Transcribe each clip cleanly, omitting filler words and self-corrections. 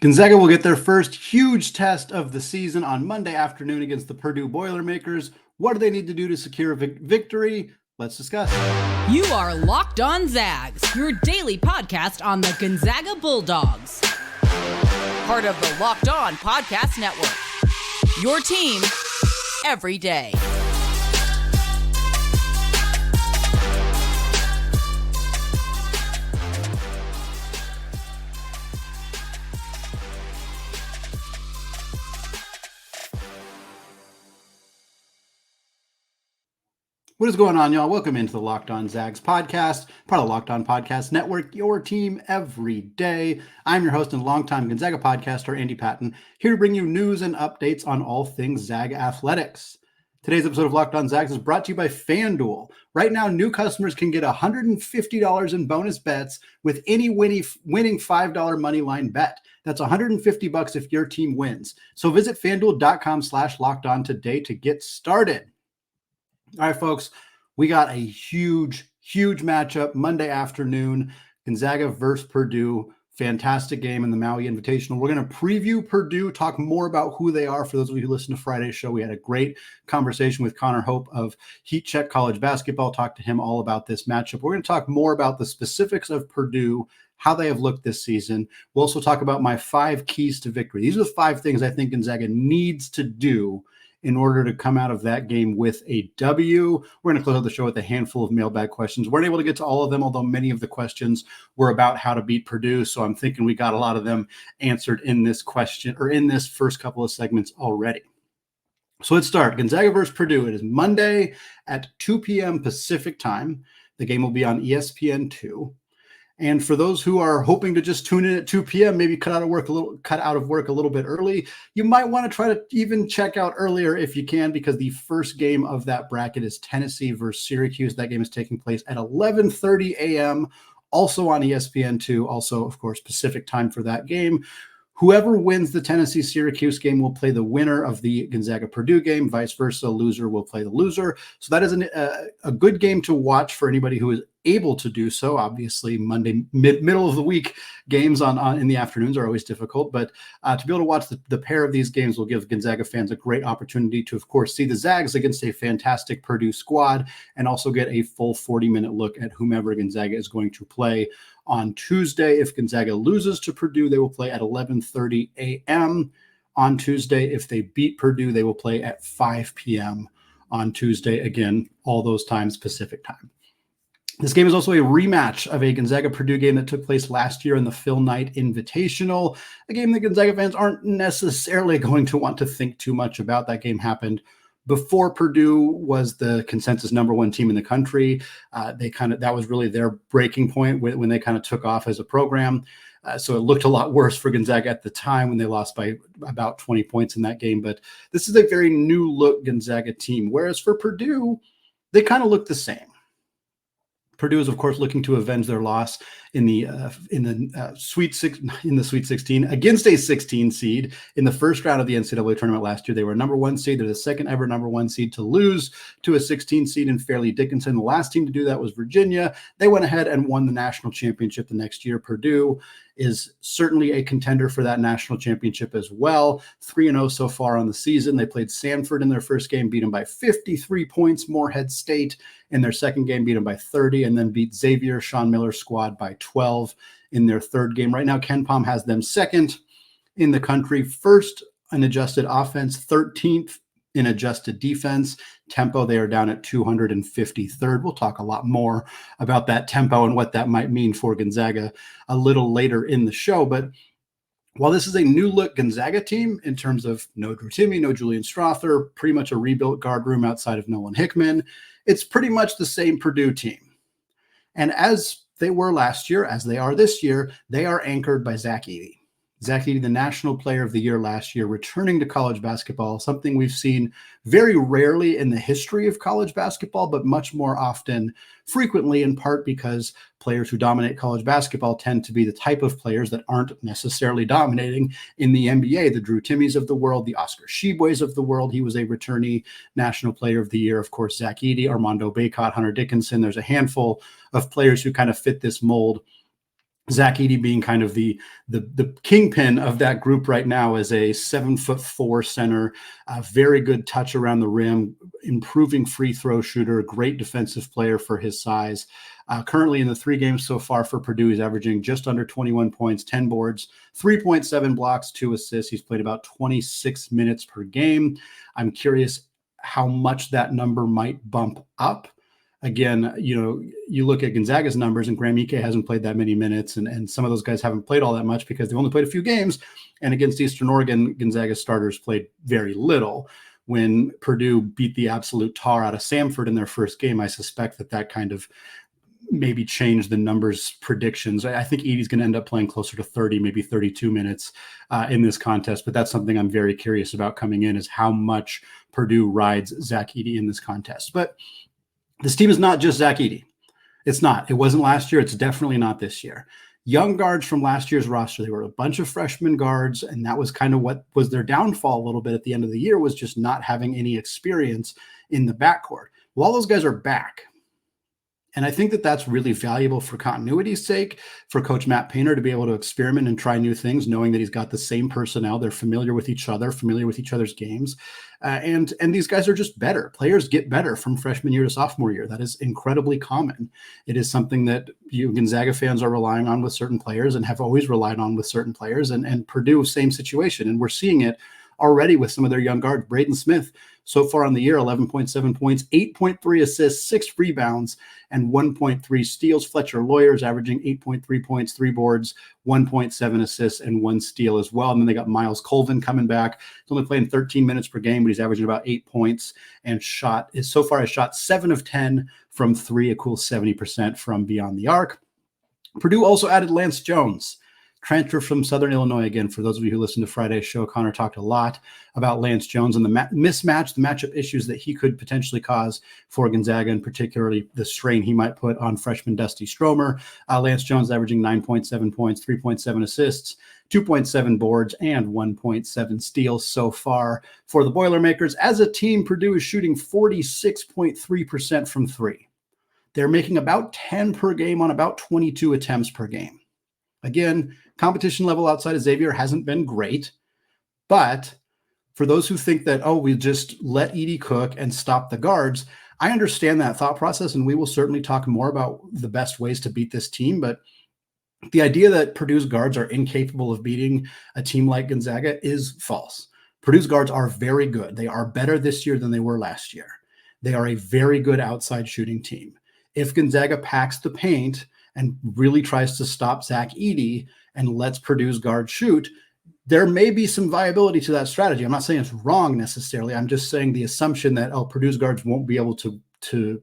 Gonzaga will get their first huge test of the season on Monday afternoon against the Purdue Boilermakers. What do they need to do to secure a victory? Let's discuss. You are Locked On Zags, your daily podcast on the Gonzaga Bulldogs. Part of the Locked On Podcast Network. Your team every day. What is going on, y'all? Welcome into the Locked On Zags podcast, part of the Locked On Podcast Network, your team every day. I'm your host and longtime Gonzaga podcaster, Andy Patton, here to bring you news and updates on all things Zag athletics. Today's episode of Locked On Zags is brought to you by FanDuel. Right now, new customers can get $150 in bonus bets with any winning $5 money line bet. That's $150 if your team wins. So visit FanDuel.com/lockedon today to get started. All right, folks, we got a huge matchup Monday afternoon. Gonzaga versus Purdue. Fantastic game in the Maui Invitational. We're going to preview Purdue, talk more about who they are. For those of you who listen to Friday's show, we had a great conversation with Connor Hope of Heat Check College Basketball. Talked to him all about this matchup. We're going to talk more about the specifics of Purdue, how they have looked this season. We'll also talk about my 5 keys to victory. These are the 5 things I think Gonzaga needs to do in order to come out of that game with a W. We're going to close out the show with a handful of mailbag questions. We're not able to get to all of them, although many of the questions were about how to beat Purdue. So I'm thinking we got a lot of them answered in this question or in this first couple of segments already. So let's start. Gonzaga versus Purdue. It is Monday at 2 p.m. Pacific time. The game will be on ESPN2. And for those who are hoping to just tune in at 2 p.m., maybe cut out of work a little bit early, you might want to try to even check out earlier if you can, because the first game of that bracket is Tennessee versus Syracuse. That game is taking place at 11:30 a.m., also on ESPN2, also, of course, Pacific time for that game. Whoever wins the Tennessee-Syracuse game will play the winner of the Gonzaga-Purdue game. Vice versa, loser will play the loser. So that is a good game to watch for anybody who is able to do so. Obviously, Monday, middle of the week games on in the afternoons are always difficult. But to be able to watch the pair of these games will give Gonzaga fans a great opportunity to, of course, see the Zags against a fantastic Purdue squad and also get a full 40-minute look at whomever Gonzaga is going to play on Tuesday. If Gonzaga loses to Purdue, they will play at 11:30 a.m. on Tuesday. If they beat Purdue, they will play at 5 p.m. on Tuesday. Again, all those times Pacific time. This game is also a rematch of a Gonzaga-Purdue game that took place last year in the Phil Knight Invitational, a game that Gonzaga fans aren't necessarily going to want to think too much about. That game happened before Purdue was the consensus number 1 team in the country. That was really their breaking point when they kind of took off as a program. So it looked a lot worse for Gonzaga at the time when they lost by about 20 points in that game. But this is a very new look Gonzaga team. Whereas for Purdue, they kind of look the same. Purdue is, of course, looking to avenge their loss in the Sweet 16 against a 16 seed in the first round of the NCAA tournament last year. They were number 1 seed. They're the second ever number 1 seed to lose to a 16 seed in Fairleigh Dickinson. The last team to do that was Virginia. They went ahead and won the national championship the next year. Purdue is certainly a contender for that national championship as well. 3-0 so far on the season. They played Sanford in their first game, beat them by 53 points. Morehead State in their second game, beat them by 30, and then beat Xavier, Sean Miller's squad, by 12 in their third game. Right now, Ken Pom has them second in the country, first in adjusted offense, 13th in adjusted defense. Tempo, they are down at 253rd. We'll talk a lot more about that tempo and what that might mean for Gonzaga a little later in the show. But while this is a new look Gonzaga team in terms of no Drew Timme, no Julian Strother, pretty much a rebuilt guard room outside of Nolan Hickman, it's pretty much the same Purdue team. And as they were last year, as they are this year, they are anchored by Zach Edey. Zach Edey, the National Player of the Year last year, returning to college basketball, something we've seen very rarely in the history of college basketball, but much more often, frequently, in part because players who dominate college basketball tend to be the type of players that aren't necessarily dominating in the NBA. The Drew Timmes of the world, the Oscar Tshiebwes of the world. He was a returnee National Player of the Year. Of course, Zach Edey, Armando Bacot, Hunter Dickinson. There's a handful of players who kind of fit this mold Zach Edey being kind of the kingpin of that group right now as a 7'4" center, a very good touch around the rim, improving free throw shooter, great defensive player for his size. Currently in the 3 games so far for Purdue, he's averaging just under 21 points, 10 boards, 3.7 blocks, 2 assists. He's played about 26 minutes per game. I'm curious how much that number might bump up. Again, you look at Gonzaga's numbers, and Graham Ike hasn't played that many minutes, and some of those guys haven't played all that much because they've only played a few games. And against Eastern Oregon, Gonzaga's starters played very little. When Purdue beat the absolute tar out of Samford in their first game, I suspect that kind of maybe changed the numbers predictions. I think Edey's going to end up playing closer to 30, maybe 32 minutes in this contest, but that's something I'm very curious about coming in, is how much Purdue rides Zach Edey in this contest. But this team is not just Zach Edey. It's not. It wasn't last year. It's definitely not this year. Young guards from last year's roster, they were a bunch of freshman guards, and that was kind of what was their downfall a little bit at the end of the year, was just not having any experience in the backcourt. Well, all those guys are back. And I think that's really valuable for continuity's sake, for Coach Matt Painter to be able to experiment and try new things, knowing that he's got the same personnel. They're familiar with each other, familiar with each other's games. And these guys are just better. Players get better from freshman year to sophomore year. That is incredibly common. It is something that you Gonzaga fans are relying on with certain players and have always relied on with certain players. And Purdue, same situation. And we're seeing it already with some of their young guards. Braden Smith, so far on the year, 11.7 points, 8.3 assists, 6 rebounds, and 1.3 steals. Fletcher Loyer is averaging 8.3 points, 3 boards, 1.7 assists, and 1 steal as well. And then they got Miles Colvin coming back. He's only playing 13 minutes per game, but he's averaging about 8 points, and shot 7 of 10 from 3, a cool 70% from beyond the arc. Purdue also added Lance Jones, transfer from Southern Illinois. Again, for those of you who listened to Friday's show, Connor talked a lot about Lance Jones and the matchup issues that he could potentially cause for Gonzaga, and particularly the strain he might put on freshman Dusty Stromer. Lance Jones averaging 9.7 points, 3.7 assists, 2.7 boards, and 1.7 steals so far for the Boilermakers. As a team, Purdue is shooting 46.3% from 3. They're making about 10 per game on about 22 attempts per game. Again, competition level outside of Xavier hasn't been great, but for those who think that, we just let Edey cook and stop the guards, I understand that thought process, and we will certainly talk more about the best ways to beat this team. But the idea that Purdue's guards are incapable of beating a team like Gonzaga is false. Purdue's guards are very good. They are better this year than they were last year. They are a very good outside shooting team. If Gonzaga packs the paint and really tries to stop Zach Edey and lets Purdue's guard shoot, there may be some viability to that strategy. I'm not saying it's wrong necessarily. I'm just saying the assumption that, Purdue's guards won't be able to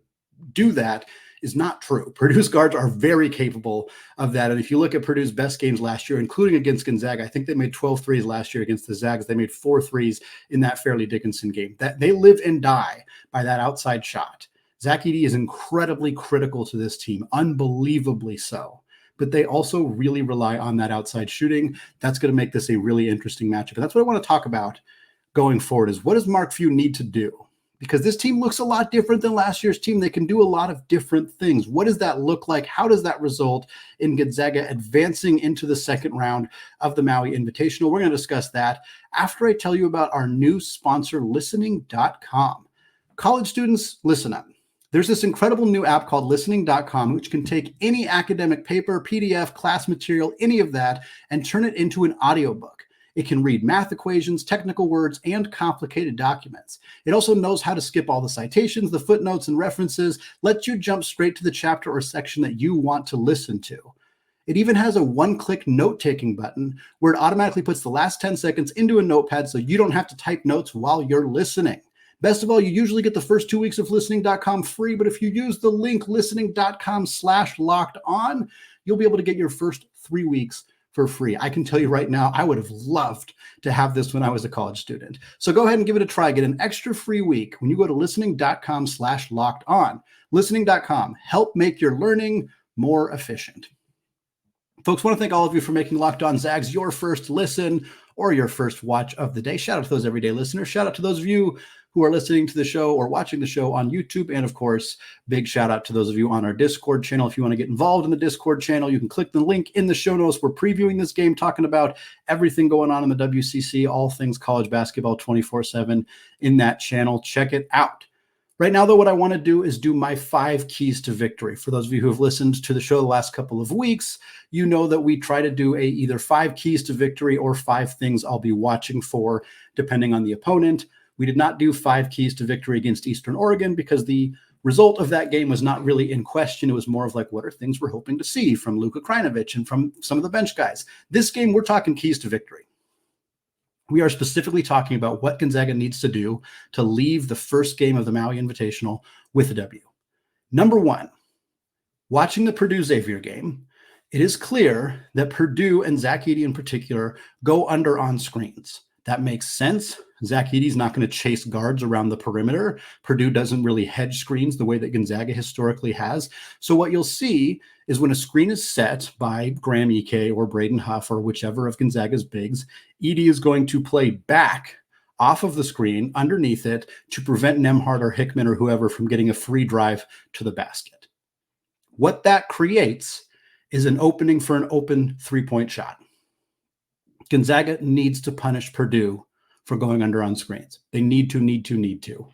do that is not true. Purdue's guards are very capable of that. And if you look at Purdue's best games last year, including against Gonzaga, I think they made 12 threes last year against the Zags. They made 4 threes in that Fairleigh Dickinson game. That they live and die by that outside shot. Zach Edey is incredibly critical to this team, unbelievably so. But they also really rely on that outside shooting. That's going to make this a really interesting matchup. And that's what I want to talk about going forward, is what does Mark Few need to do? Because this team looks a lot different than last year's team. They can do a lot of different things. What does that look like? How does that result in Gonzaga advancing into the second round of the Maui Invitational? We're going to discuss that after I tell you about our new sponsor, listening.com. College students, listen up. There's this incredible new app called listening.com, which can take any academic paper, PDF, class material, any of that, and turn it into an audiobook. It can read math equations, technical words, and complicated documents. It also knows how to skip all the citations, the footnotes, and references, lets you jump straight to the chapter or section that you want to listen to. It even has a one-click note-taking button where it automatically puts the last 10 seconds into a notepad so you don't have to type notes while you're listening. Best of all, you usually get the first 2 weeks of listening.com free, but if you use the link listening.com/lockedon, you'll be able to get your first 3 weeks for free. I can tell you right now, I would have loved to have this when I was a college student. So go ahead and give it a try. Get an extra free week when you go to listening.com/lockedon. Listening.com, help make your learning more efficient. Folks, I want to thank all of you for making Locked On Zags your first listen or your first watch of the day. Shout out to those everyday listeners. Shout out to those of you who are listening to the show or watching the show on YouTube. And of course, big shout out to those of you on our Discord channel. If you want to get involved in the Discord channel, you can click the link in the show notes. We're previewing this game, talking about everything going on in the WCC, all things college basketball 24/7 in that channel. Check it out. Right now, though, what I want to do is do my 5 keys to victory. For those of you who have listened to the show the last couple of weeks, you know that we try to do either 5 keys to victory or 5 things I'll be watching for, depending on the opponent. We did not do 5 keys to victory against Eastern Oregon because the result of that game was not really in question. It was more of like, what are things we're hoping to see from Luka Krajinovic and from some of the bench guys? This game, we're talking keys to victory. We are specifically talking about what Gonzaga needs to do to leave the first game of the Maui Invitational with a W. Number 1, watching the Purdue Xavier game, it is clear that Purdue and Zach Edey in particular go under on screens. That makes sense. Zach Edey's not going to chase guards around the perimeter. Purdue doesn't really hedge screens the way that Gonzaga historically has. So what you'll see is when a screen is set by Graham Ike or Braden Huff or whichever of Gonzaga's bigs, Edey is going to play back off of the screen underneath it to prevent Nembhard or Hickman or whoever from getting a free drive to the basket. What that creates is an opening for an open three-point shot. Gonzaga needs to punish Purdue for going under on screens. They need to.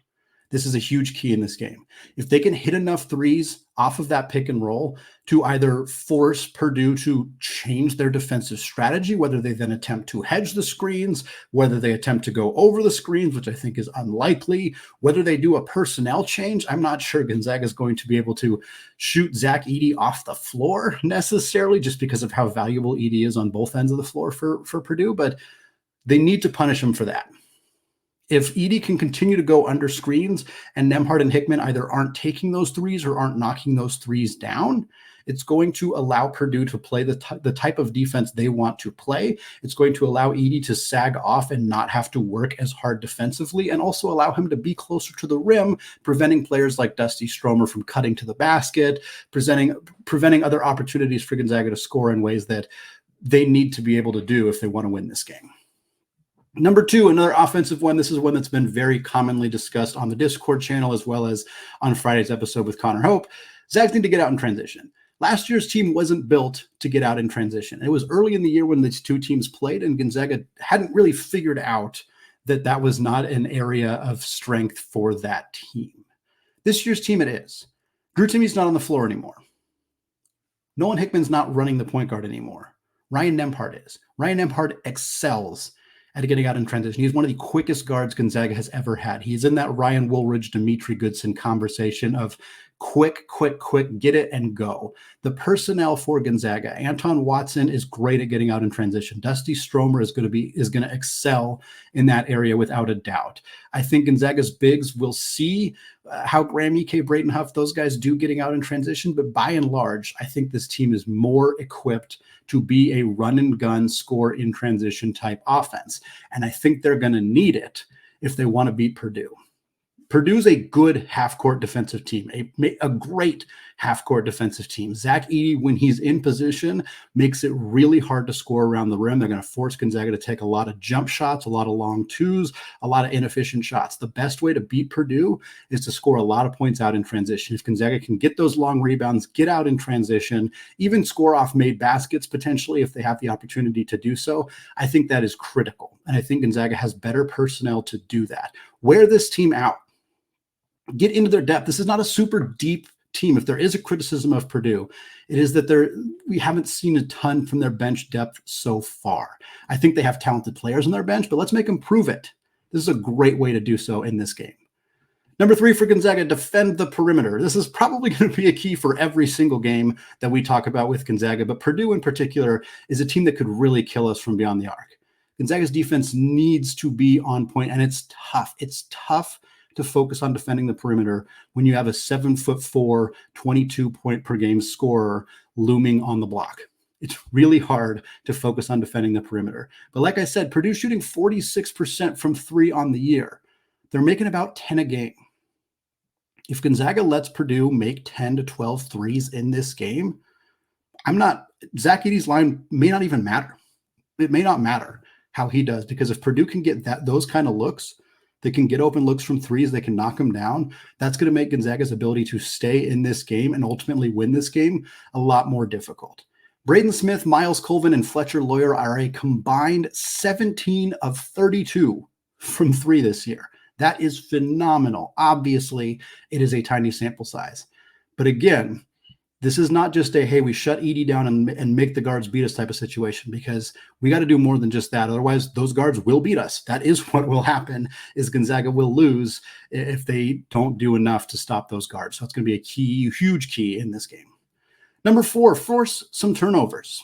This is a huge key in this game. If they can hit enough threes off of that pick and roll to either force Purdue to change their defensive strategy, whether they then attempt to hedge the screens, whether they attempt to go over the screens, which I think is unlikely, whether they do a personnel change, I'm not sure Gonzaga is going to be able to shoot Zach Edey off the floor necessarily, just because of how valuable Edey is on both ends of the floor for Purdue, but they need to punish him for that. If Edey can continue to go under screens and Nembhard and Hickman either aren't taking those threes or aren't knocking those threes down, it's going to allow Purdue to play the type of defense they want to play. It's going to allow Edey to sag off and not have to work as hard defensively, and also allow him to be closer to the rim, preventing players like Dusty Stromer from cutting to the basket, preventing other opportunities for Gonzaga to score in ways that they need to be able to do if they want to win this game. Number 2, another offensive one. This is one that's been very commonly discussed on the Discord channel as well as on Friday's episode with Connor Hope. Zags need to get out in transition. Last year's team wasn't built to get out in transition. It was early in the year when these two teams played, and Gonzaga hadn't really figured out that that was not an area of strength for that team. This year's team it is. Drew Timmy's not on the floor anymore. Nolan Hickman's not running the point guard anymore. Ryan Nembhard is. Ryan Nembhard excels at getting out in transition. He's one of the quickest guards Gonzaga has ever had. He's in that Ryan Woolridge, Dimitri Goodson conversation of quick, get it and go. The personnel for Gonzaga, Anton Watson is great at getting out in transition. Dusty Stromer is going to excel in that area without a doubt. I think Gonzaga's bigs will see how Graham Ike, Braden Huff, those guys do getting out in transition, but by and large, I think this team is more equipped to be a run and gun, score in transition type offense. And I think they're going to need it if they want to beat Purdue. Purdue's a good half-court defensive team, a great half-court defensive team. Zach Edey, when he's in position, makes it really hard to score around the rim. They're going to force Gonzaga to take a lot of jump shots, a lot of long twos, a lot of inefficient shots. The best way to beat Purdue is to score a lot of points out in transition. If Gonzaga can get those long rebounds, get out in transition, even score off made baskets potentially if they have the opportunity to do so, I think that is critical. And I think Gonzaga has better personnel to do that. Wear this team out. Get into their depth. This is not a super deep team. If there is a criticism of Purdue, it is that we haven't seen a ton from their bench depth so far. I think they have talented players on their bench, but let's make them prove it. This is a great way to do so in this game. Number 3 for Gonzaga, defend the perimeter. This is probably going to be a key for every single game that we talk about with Gonzaga, but Purdue in particular is a team that could really kill us from beyond the arc. Gonzaga's defense needs to be on point, and it's tough. It's tough to focus on defending the perimeter when you have a 7'4", 22-point per game scorer looming on the block. It's really hard to focus on defending the perimeter. But like I said, Purdue shooting 46% from 3 on the year. They're making about 10 a game. If Gonzaga lets Purdue make 10 to 12 threes in this game, Zach Edey's line may not even matter. It may not matter how he does, because if Purdue can get those kind of looks, that can get open looks from threes, they can knock them down, that's going to make Gonzaga's ability to stay in this game and ultimately win this game a lot more difficult. Braden Smith, Miles Colvin, and Fletcher Loyer are a combined 17 of 32 from three this year. That is phenomenal. Obviously, it is a tiny sample size. But again, this is not just a, hey, we shut Edey down and make the guards beat us type of situation, because we got to do more than just that. Otherwise, those guards will beat us. That is what will happen, is Gonzaga will lose if they don't do enough to stop those guards. So it's going to be a key, huge key in this game. Number 4, force some turnovers.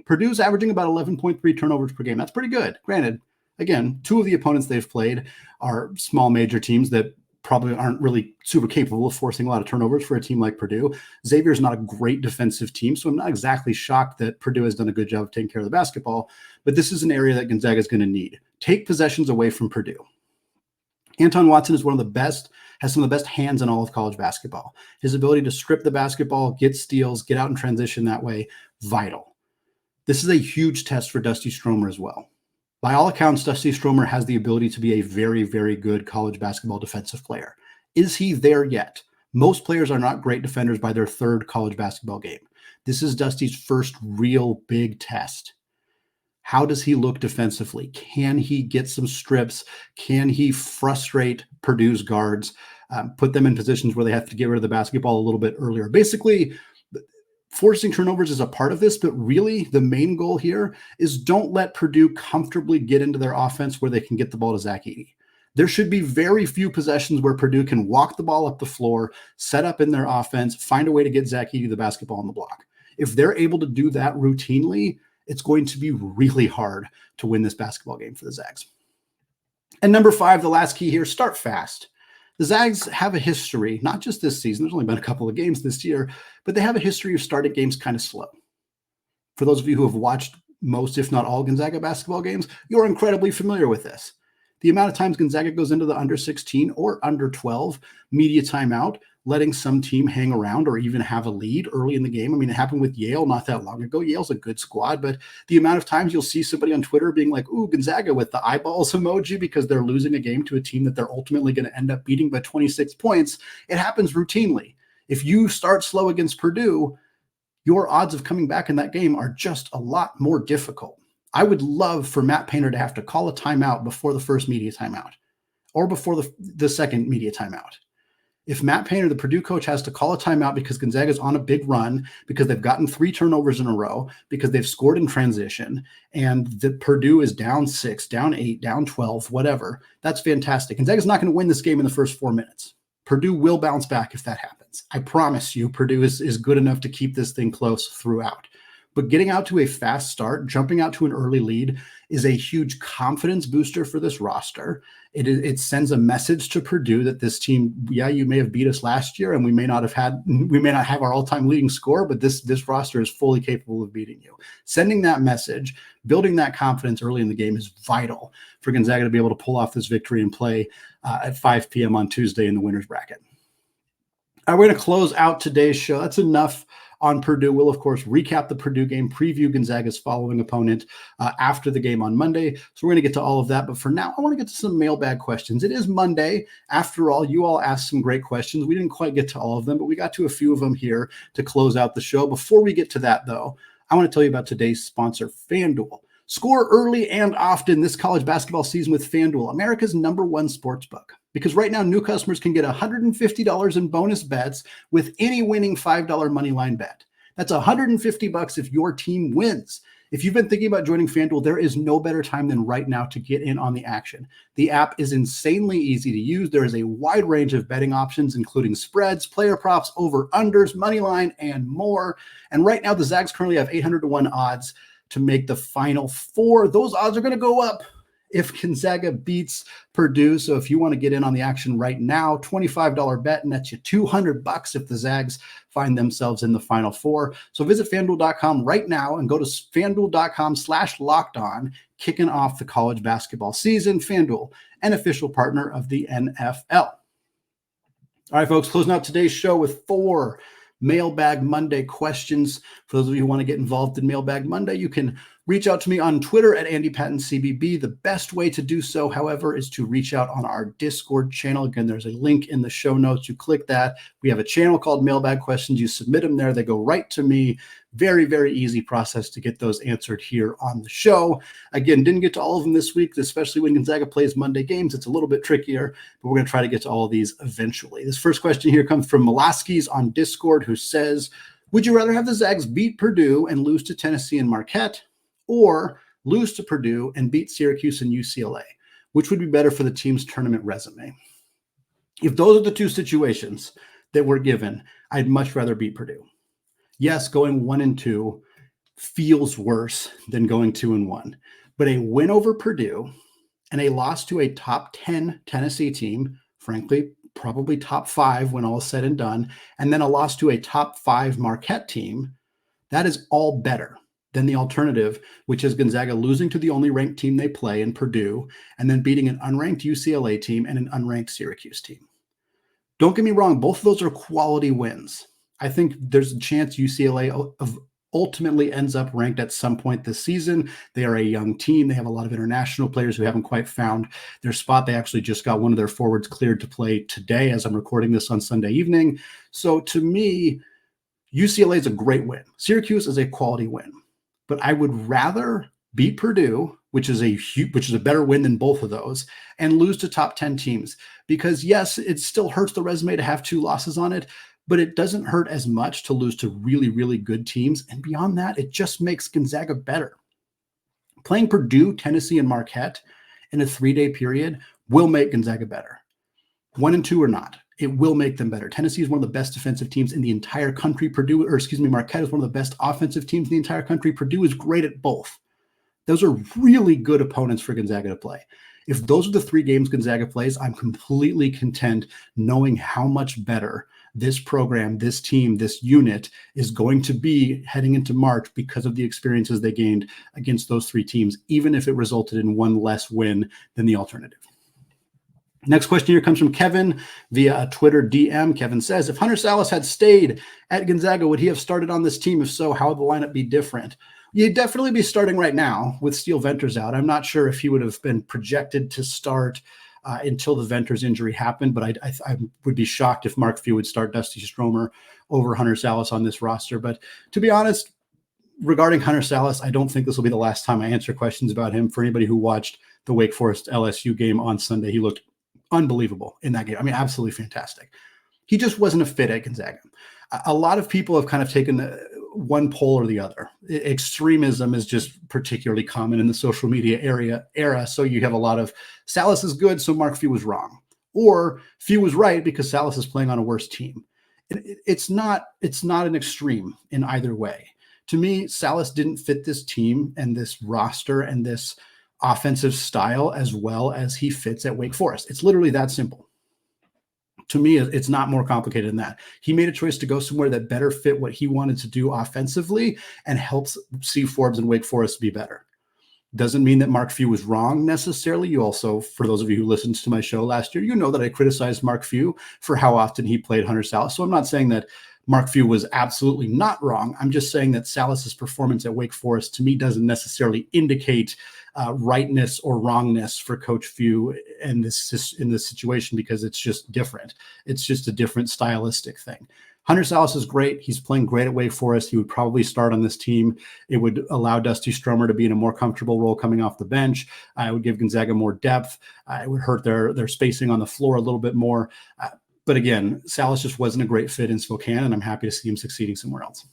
Purdue's averaging about 11.3 turnovers per game. That's pretty good. Granted, again, 2 of the opponents they've played are small major teams that probably aren't really super capable of forcing a lot of turnovers for a team like Purdue. Xavier is not a great defensive team, so I'm not exactly shocked that Purdue has done a good job of taking care of the basketball, but this is an area that Gonzaga is going to need. Take possessions away from Purdue. Anton Watson is one of the best, has some of the best hands in all of college basketball. His ability to strip the basketball, get steals, get out in transition that way, vital. This is a huge test for Dusty Stromer as well. By all accounts, Dusty Stromer has the ability to be a very, very good college basketball defensive player. Is he there yet? Most players are not great defenders by their third college basketball game. This is Dusty's first real big test. How does he look defensively? Can he get some strips? Can he frustrate Purdue's guards, put them in positions where they have to get rid of the basketball a little bit earlier? Basically, forcing turnovers is a part of this, but really the main goal here is don't let Purdue comfortably get into their offense where they can get the ball to Zach Edey. There should be very few possessions where Purdue can walk the ball up the floor, set up in their offense, find a way to get Zach Edey the basketball on the block. If they're able to do that routinely, it's going to be really hard to win this basketball game for the Zags. And number 5, the last key here, start fast. The Zags have a history, not just this season, there's only been a couple of games this year, but they have a history of starting games kind of slow. For those of you who have watched most, if not all, Gonzaga basketball games, you're incredibly familiar with this. The amount of times Gonzaga goes into the under 16 or under 12 media timeout, letting some team hang around or even have a lead early in the game. I mean, it happened with Yale not that long ago. Yale's a good squad, but the amount of times you'll see somebody on Twitter being like, ooh, Gonzaga with the eyeballs emoji because they're losing a game to a team that they're ultimately going to end up beating by 26 points. It happens routinely. If you start slow against Purdue, your odds of coming back in that game are just a lot more difficult. I would love for Matt Painter to have to call a timeout before the first media timeout or before the second media timeout. If Matt Painter, the Purdue coach, has to call a timeout because Gonzaga's on a big run, because they've gotten 3 turnovers in a row, because they've scored in transition, and the Purdue is down 6, down 8, down 12, whatever, that's fantastic. Gonzaga's not going to win this game in the first 4 minutes. Purdue will bounce back if that happens. I promise you, Purdue is good enough to keep this thing close throughout. But getting out to a fast start, jumping out to an early lead is a huge confidence booster for this roster. It sends a message to Purdue that this team, yeah, you may have beat us last year and we may not have our all-time leading score, but this roster is fully capable of beating you. Sending that message, building that confidence early in the game is vital for Gonzaga to be able to pull off this victory and play at 5 p.m. on Tuesday in the winner's bracket. All right, we're going to close out today's show. That's enough on Purdue. We'll, of course, recap the Purdue game, preview Gonzaga's following opponent after the game on Monday. So we're going to get to all of that. But for now, I want to get to some mailbag questions. It is Monday. After all, you all asked some great questions. We didn't quite get to all of them, but we got to a few of them here to close out the show. Before we get to that, though, I want to tell you about today's sponsor, FanDuel. Score early and often this college basketball season with FanDuel, America's #1 sportsbook. Because right now, new customers can get $150 in bonus bets with any winning $5 moneyline bet. That's $150 if your team wins. If you've been thinking about joining FanDuel, there is no better time than right now to get in on the action. The app is insanely easy to use. There is a wide range of betting options, including spreads, player props, over-unders, moneyline, and more. And right now, the Zags currently have 800-1 odds to make the Final Four. Those odds are going to go up if Gonzaga beats Purdue. So if you want to get in on the action right now, $25 bet nets you $200 if the Zags find themselves in the Final Four. So visit FanDuel.com right now and go to FanDuel.com/lockedon, kicking off the college basketball season. FanDuel, an official partner of the NFL. All right, folks, closing out today's show with 4 Mailbag Monday questions. For those of you who want to get involved in Mailbag Monday, you can reach out to me on Twitter at AndyPattonCBB. The best way to do so, however, is to reach out on our Discord channel. Again, there's a link in the show notes. You click that. We have a channel called Mailbag Questions. You submit them there. They go right to me. Very, very easy process to get those answered here on the show. Again, didn't get to all of them this week, especially when Gonzaga plays Monday games. It's a little bit trickier, but we're going to try to get to all of these eventually. This first question here comes from Molaskis on Discord, who says, would you rather have the Zags beat Purdue and lose to Tennessee and Marquette, or lose to Purdue and beat Syracuse and UCLA? Which would be better for the team's tournament resume? If those are the two situations that we're given, I'd much rather beat Purdue. Yes, going 1-2 feels worse than going 2-1, but a win over Purdue and a loss to a top 10 Tennessee team, frankly, probably top 5 when all is said and done, and then a loss to a top 5 Marquette team, that is all better than the alternative, which is Gonzaga losing to the only ranked team they play in Purdue, and then beating an unranked UCLA team and an unranked Syracuse team. Don't get me wrong, both of those are quality wins. I think there's a chance UCLA ultimately ends up ranked at some point this season. They are a young team. They have a lot of international players who haven't quite found their spot. They actually just got one of their forwards cleared to play today as I'm recording this on Sunday evening. So to me, UCLA is a great win. Syracuse is a quality win. But I would rather beat Purdue, which is a better win than both of those, and lose to top 10 teams. Because yes, it still hurts the resume to have 2 losses on it, but it doesn't hurt as much to lose to really, really good teams. And beyond that, it just makes Gonzaga better. Playing Purdue, Tennessee, and Marquette in a 3-day period will make Gonzaga better. 1-2 or not, it will make them better. Tennessee is one of the best defensive teams in the entire country. Marquette is one of the best offensive teams in the entire country. Purdue is great at both. Those are really good opponents for Gonzaga to play. If those are the 3 games Gonzaga plays, I'm completely content knowing how much better this program, this team, this unit is going to be heading into March because of the experiences they gained against those 3 teams, even if it resulted in 1 less win than the alternative. Next question here comes from Kevin via a Twitter DM. Kevin says, if Hunter Sallis had stayed at Gonzaga, would he have started on this team? If so, how would the lineup be different? You'd definitely be starting right now with Steele Venters out. I'm not sure if he would have been projected to start until the Venters injury happened, but I would be shocked if Mark Few would start Dusty Stromer over Hunter Sallis on this roster. But to be honest, regarding Hunter Sallis, I don't think this will be the last time I answer questions about him. For anybody who watched the Wake Forest LSU game on Sunday, he looked unbelievable in that game. I mean, absolutely fantastic. He just wasn't a fit at Gonzaga. A lot of people have kind of taken one pole or the other. Extremism is just particularly common in the social media era. So you have a lot of Sallis is good, so Mark Few was wrong. Or Few was right because Sallis is playing on a worse team. It's not an extreme in either way. To me, Sallis didn't fit this team and this roster and this offensive style as well as he fits at Wake Forest. It's literally that simple. To me, it's not more complicated than that. He made a choice to go somewhere that better fit what he wanted to do offensively and helps C. Forbes and Wake Forest be better. Doesn't mean that Mark Few was wrong necessarily. You also, for those of you who listened to my show last year, you know that I criticized Mark Few for how often he played Hunter Sallis. So I'm not saying that Mark Few was absolutely not wrong. I'm just saying that Sallis's performance at Wake Forest to me doesn't necessarily indicate rightness or wrongness for Coach Few in this situation because it's just different. It's just a different stylistic thing. Hunter Sallis is great. He's playing great at Wake Forest. He would probably start on this team. It would allow Dusty Stromer to be in a more comfortable role coming off the bench. It would give Gonzaga more depth. It would hurt their spacing on the floor a little bit more. But again, Sallis just wasn't a great fit in Spokane, and I'm happy to see him succeeding somewhere else.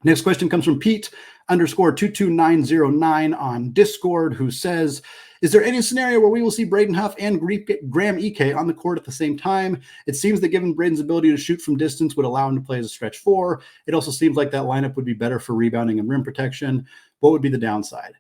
Next question comes from Pete_22909 on Discord, who says, is there any scenario where we will see Braden Huff and Graham Ike on the court at the same time? It seems that given Braden's ability to shoot from distance would allow him to play as a stretch 4. It also seems like that lineup would be better for rebounding and rim protection. What would be the downside?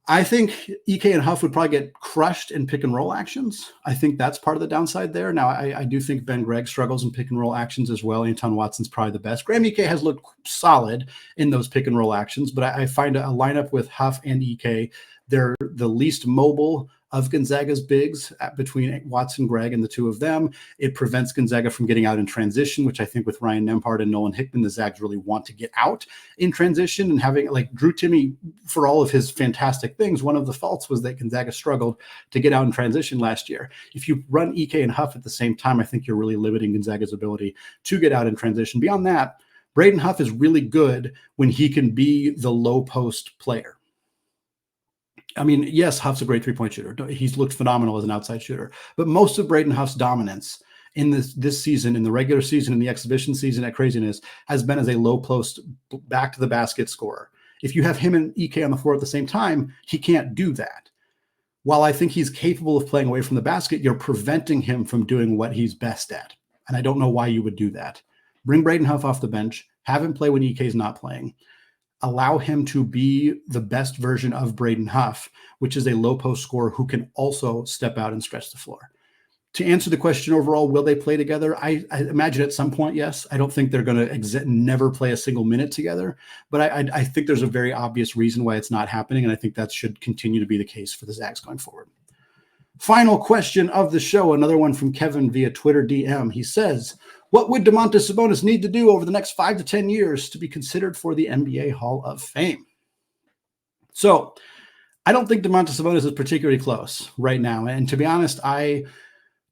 I think Ike and Huff would probably get crushed in pick and roll actions. I think that's part of the downside there. Now, I do think Ben Gregg struggles in pick and roll actions as well. Anton Watson's probably the best. Graham Ike has looked solid in those pick and roll actions, but I find a lineup with Huff and Ike, they're the least mobile of Gonzaga's bigs between Watson, Gregg, and the two of them. It prevents Gonzaga from getting out in transition, which I think with Ryan Nembhard and Nolan Hickman, the Zags really want to get out in transition. And having like Drew Timme, for all of his fantastic things, one of the faults was that Gonzaga struggled to get out in transition last year. If you run EK and Huff at the same time, I think you're really limiting Gonzaga's ability to get out in transition. Beyond that, Braden Huff is really good when he can be the low post player. I mean, yes, Huff's a great three-point shooter. He's looked phenomenal as an outside shooter. But most of Braden Huff's dominance in this season, in the regular season, in the exhibition season at Craziness, has been as a low post back to the basket scorer. If you have him and EK on the floor at the same time, he can't do that. While I think he's capable of playing away from the basket, you're preventing him from doing what he's best at. And I don't know why you would do that. Bring Braden Huff off the bench, have him play when EK's not playing. Allow him to be the best version of Braden Huff, which is a low post scorer who can also step out and stretch the floor. To answer the question overall, will they play together? I imagine at some point, yes. I don't think they're going to never play a single minute together, but I think there's a very obvious reason why it's not happening, and I think that should continue to be the case for the Zags going forward. Final question of the show, another one from Kevin via Twitter DM. He says, what would Domantas Sabonis need to do over the next 5 to 10 years to be considered for the NBA Hall of Fame? So I don't think Domantas Sabonis is particularly close right now. And to be honest, I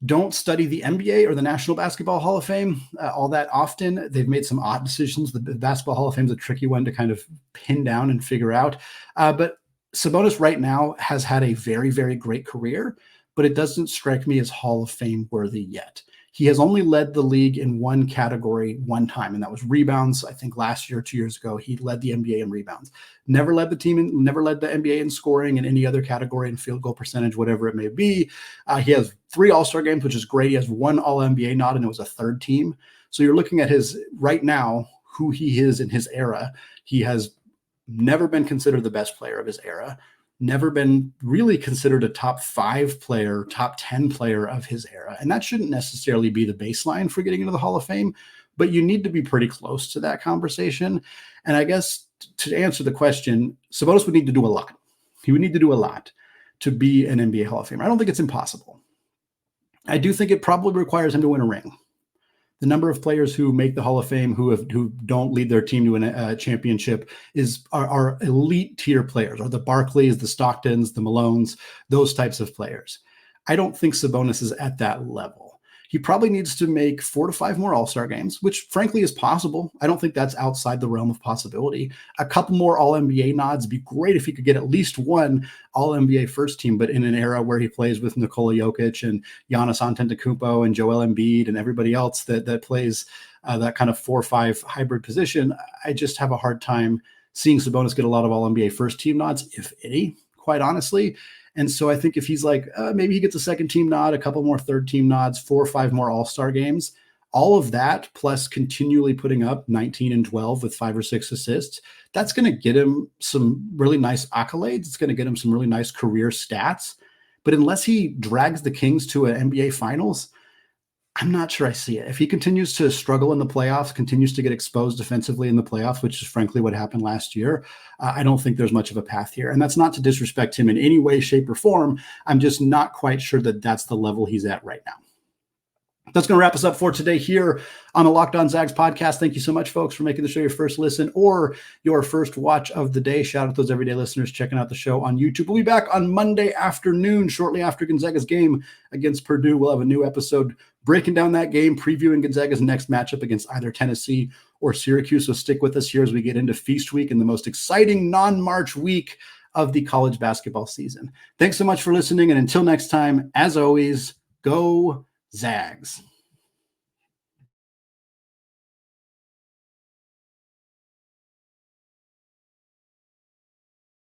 don't study the NBA or the National Basketball Hall of Fame all that often. They've made some odd decisions. The Basketball Hall of Fame is a tricky one to kind of pin down and figure out. But Sabonis right now has had a very, very great career, but it doesn't strike me as Hall of Fame worthy yet. He has only led the league in one category one time, and that was rebounds. I think last year, 2 years ago, he led the NBA in rebounds. Never led the NBA in scoring in any other category, in field goal percentage, whatever it may be. He has 3 All-Star games, which is great. He has 1 All-NBA nod, and it was a third team. So you're looking at his right now, who he is in his era. He has never been considered the best player of his era. Never been really considered a top 5 player, top 10 player of his era. And that shouldn't necessarily be the baseline for getting into the Hall of Fame, but you need to be pretty close to that conversation. And I guess to answer the question, Sabonis would need to do a lot. He would need to do a lot to be an NBA Hall of Famer. I don't think it's impossible. I do think it probably requires him to win a ring. The number of players who make the Hall of Fame who don't lead their team to a championship are elite tier players, are the Barkleys, the Stocktons, the Malones, those types of players. I don't think Sabonis is at that level. He probably needs to make 4 to 5 more All-Star games, which frankly is possible. I don't think that's outside the realm of possibility. A couple more All-NBA nods would be great if he could get at least 1 All-NBA first team, but in an era where he plays with Nikola Jokic and Giannis Antetokounmpo and Joel Embiid and everybody else that plays that kind of 4-5 hybrid position, I just have a hard time seeing Sabonis get a lot of All-NBA first team nods, if any, quite honestly. And so I think if he's like, maybe he gets a second team nod, a couple more third team nods, 4 or 5 more All-Star games, all of that plus continually putting up 19 and 12 with 5 or 6 assists, that's going to get him some really nice accolades. It's going to get him some really nice career stats. But unless he drags the Kings to an NBA Finals, I'm not sure I see it. If he continues to struggle in the playoffs, continues to get exposed defensively in the playoffs, which is frankly what happened last year, I don't think there's much of a path here. And that's not to disrespect him in any way, shape, or form. I'm just not quite sure that that's the level he's at right now. That's going to wrap us up for today here on the Locked On Zags podcast. Thank you so much, folks, for making the show your first listen or your first watch of the day. Shout out to those everyday listeners checking out the show on YouTube. We'll be back on Monday afternoon, shortly after Gonzaga's game against Purdue. We'll have a new episode breaking down that game, previewing Gonzaga's next matchup against either Tennessee or Syracuse. So stick with us here as we get into Feast Week and the most exciting non-March week of the college basketball season. Thanks so much for listening. And until next time, as always, go Zags.